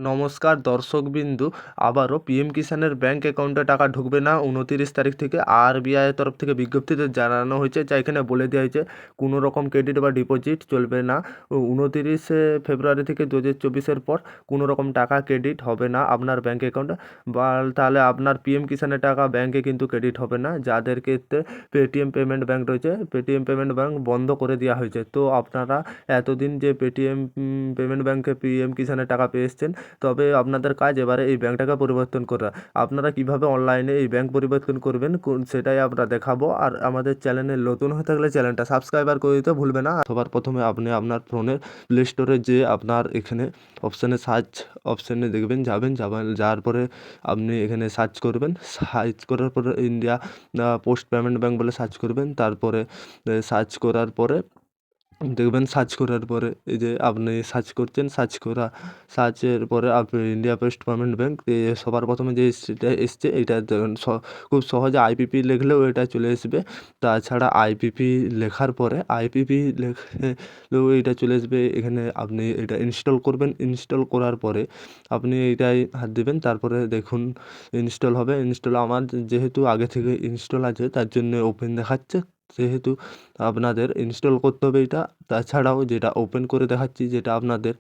নমস্কার দর্শকবিন্দু, আবারও PM কিষাণের bank অ্যাকাউন্টে টাকা ঢুকবে না 29 তারিখ থেকে আরবিআইয়ের তরফ থেকে বিজ্ঞপ্তিতে জানানো হয়েছে, যা এখানে বলে দেওয়া হয়েছে কোনো রকম ক্রেডিট বা ডিপোজিট চলবে না। 29 ফেব্রুয়ারি থেকে 2024-এর পর কোনো রকম টাকা ক্রেডিট হবে না আপনার ব্যাঙ্ক অ্যাকাউন্টে, বা তাহলে আপনার পিএম কিষাণের টাকা ব্যাঙ্কে কিন্তু ক্রেডিট হবে না। যাদের ক্ষেত্রে পেটিএম পেমেন্ট ব্যাঙ্ক রয়েছে, পেটিএম পেমেন্ট ব্যাঙ্ক বন্ধ করে দেওয়া হয়েছে। তো আপনারা এতদিন যে পেটিএম পেমেন্ট ব্যাঙ্কে পিএম কিষাণের টাকা পেয়ে এসছেন, তবে আপনাদের কাজ এবারে এই ব্যাঙ্কটাকে পরিবর্তন করা। আপনারা কিভাবে অনলাইনে এই ব্যাঙ্ক পরিবর্তন করবেন সেটাই আমরা দেখাবো। আর আমাদের চ্যানেলে নতুন হয়ে থাকলে চ্যানেলটা সাবস্ক্রাইবার করে দিতে ভুলবে না। সবার প্রথমে আপনি আপনার ফোনের প্লে স্টোরে যে আপনার এখানে অপশানে সার্চ অপশানে দেখবেন, যাওয়ার পরে আপনি এখানে সার্চ করবেন। সার্চ করার পরে ইন্ডিয়া পোস্ট পেমেন্ট ব্যাঙ্ক বলে সার্চ করবেন। তারপরে সার্চ করার পরে দেখবেন, সার্চ করার পরে এই যে আপনি সার্চের পরে আপনি ইন্ডিয়া পোস্ট পেমেন্ট ব্যাঙ্ক সবার প্রথমে যে এসছে এইটা দেখুন। খুব সহজে আইপিপি লিখলেও এটা চলে আসবে। তাছাড়া আইপিপি লেখার পরে লিখলেও এইটা চলে আসবে। এখানে আপনি এটা ইনস্টল করবেন। ইনস্টল করার পরে আপনি এইটাই হাত দেবেন। তারপরে দেখুন ইনস্টল হবে। আমার যেহেতু আগে থেকে ইনস্টল আছে তার জন্য ওপেন দেখাচ্ছে, যেহেতু আপনাদের ইনস্টল করতে হবে এটা। তাছাড়াও যেটা ওপেন করে দেখাচ্ছি, যেটা আপনাদের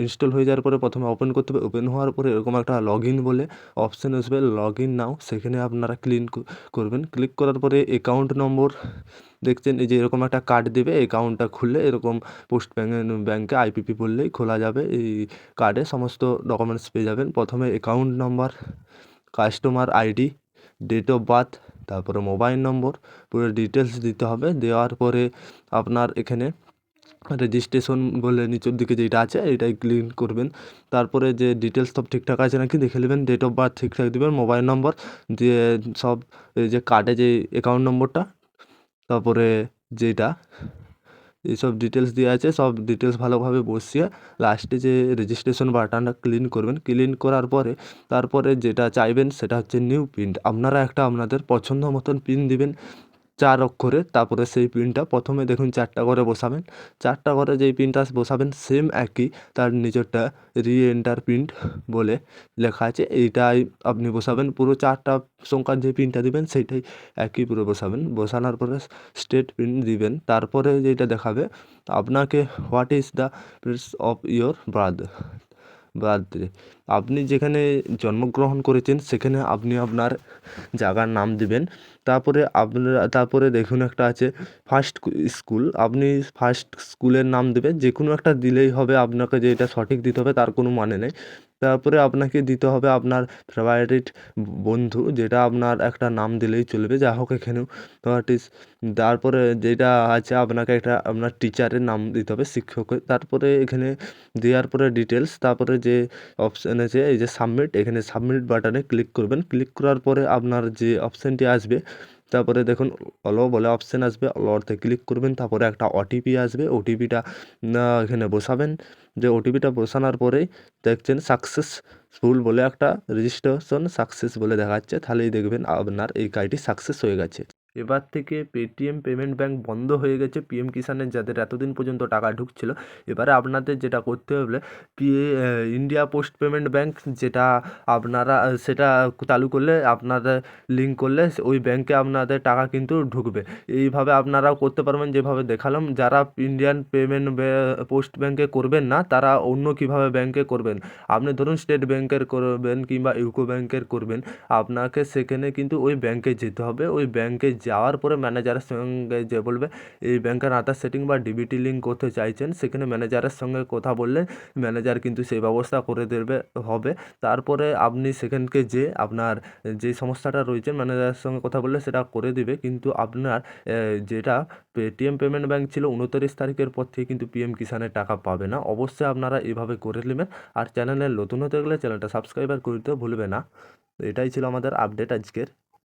ইনস্টল হয়ে যাওয়ার পরে প্রথমে ওপেন করতে হবে। ওপেন হওয়ার পরে এরকম একটা লগ ইন বলে অপশান আসবে, লগ ইন নাও। সেখানে আপনারা করবেন। ক্লিক করার পরে অ্যাকাউন্ট নম্বর দেখছেন, এই যে এরকম একটা কার্ড দেবে। অ্যাকাউন্টটা খুললে এরকম পোস্ট ব্যাঙ্কে আইপিপি বললেই খোলা যাবে। এই কার্ডে সমস্ত ডকুমেন্টস পেয়ে যাবেন। প্রথমে account number, customer ID, date of birth, তারপরে মোবাইল নম্বর, পুরো ডিটেলস দিতে হবে। দেওয়ার পরে আপনার এখানে রেজিস্ট্রেশন বলে নিচের দিকে যেটা আছে এটাই ক্লিক করবেন। তারপরে যে ডিটেলস সব ঠিকঠাক আছে নাকি দেখে নেবেন। ডেট অফ বার্থ ঠিকঠাক দেবেন, মোবাইল নম্বর দিয়ে সব এই যে কার্ডে যে অ্যাকাউন্ট নম্বরটা, তারপরে যেটা এইসব ডিটেলস দেওয়া আছে সব ডিটেলস ভালোভাবে বসিয়ে লাস্টে যে রেজিস্ট্রেশন বাটনটা ক্লিক করবেন। ক্লিক করার পরে তারপরে যেটা চাইবেন সেটা হচ্ছে নিউ পিন। আপনারা একটা আপনাদের পছন্দ মতন পিন দিবেন 4 অক্ষরে। তারপরে সেই পিনটা প্রথমে দেখুন 4টা করে বসাবেন। 4টা করে যেই পিনটা বসাবেন সেম একই তার নিচেরটা এন্টার পিন বলে লেখা আছে, এইটাই আপনি বসাবেন। পুরো 4টা সংখ্যার যে পিনটা দিবেন সেইটাই একই পুরো বসাবেন। বসানোর পরে স্টেট পিন দিবেন। তারপরে যেটা দেখাবে আপনাকে what is the place of your birthday, আপনি যেখানে জন্মগ্রহণ করেছেন সেখানে আপনি আপনার জায়গার নাম দিবেন। তারপরে দেখুন একটা আছে ফার্স্ট স্কুল, আপনি ফার্স্ট স্কুলের নাম দেবেন। যে কোনো একটা দিলেই হবে, আপনাকে যে এটা সঠিক দিতে হবে তার কোনো মানে নেই। তারপরে আপনাকে দিতে হবে আপনার ফেভারিট বন্ধু, যেটা আপনার একটা নাম দিলেই চলবে, যা হোক এখানেও হোয়াট ইজ। তারপরে যেটা আছে আপনাকে একটা আপনার টিচারের নাম দিতে হবে, শিক্ষকের। তারপরে এখানে দেওয়ার পরে ডিটেলস, তারপরে যে অপশান আছে এই যে সাবমিট, এখানে সাবমিট বাটনে ক্লিক করবেন। ক্লিক করার পরে আপনার যে অপশানটি আসবে, তারপরে দেখুন অলো বলে অপশান আসবে, অলোতে ক্লিক করবেন। তারপরে একটা ওটিপি আসবে, ওটিপিটা এখানে বসাবেন। যে ওটিপিটা বসানোর পরেই দেখছেন সাকসেসফুল বলে একটা রেজিস্ট্রেশন সাকসেস বলে দেখাচ্ছে, তাহলেই দেখবেন আপনার এই কাজটি সাকসেস হয়ে গেছে। এবার থেকে পেটিএম পেমেন্ট ব্যাঙ্ক বন্ধ হয়ে গেছে পিএম কিষাণের, যাদের এতদিন পর্যন্ত টাকা ঢুকছিল। এবারে আপনাদের যেটা করতে হবে, ইন্ডিয়া পোস্ট পেমেন্ট ব্যাঙ্ক যেটা আপনারা সেটা চালু করলে, আপনারা লিঙ্ক করলে ওই ব্যাঙ্কে আপনাদের টাকা কিন্তু ঢুকবে। এইভাবে আপনারাও করতে পারবেন যেভাবে দেখালাম। যারা ইন্ডিয়ান পেমেন্ট পোস্ট ব্যাঙ্কে করবেন না, তারা অন্য কীভাবে ব্যাঙ্কে করবেন। আপনি ধরুন স্টেট ব্যাঙ্কের করবেন কিংবা ইউকো ব্যাঙ্কের করবেন, আপনাকে সেখানে কিন্তু ওই ব্যাঙ্কে যেতে হবে। ওই ব্যাঙ্কে যাওয়ার পরে ম্যানেজারের সঙ্গে যে বলবে এই ব্যাঙ্কের আধার সেটিং বা ডিবিটি লিঙ্ক করতে চাইছেন, সেখানে ম্যানেজারের সঙ্গে কথা বললে ম্যানেজার কিন্তু সেই ব্যবস্থা করে দেবে হবে। তারপরে আপনি সেখানকে যে আপনার যে সমস্যাটা রয়েছে ম্যানেজারের সঙ্গে কথা বললে সেটা করে দিবে। কিন্তু আপনার যেটা পেটিএম পেমেন্ট ব্যাঙ্ক ছিল 29 তারিখের পর থেকে কিন্তু পিএম কিষাণের টাকা পাবে না। অবশ্যই আপনারা এভাবে করে নেবেন। আর চ্যানেলে নতুন হতে গেলে চ্যানেলটা সাবস্ক্রাইবার করতে ভুলবে না। এটাই ছিল আমাদের আপডেট আজকের।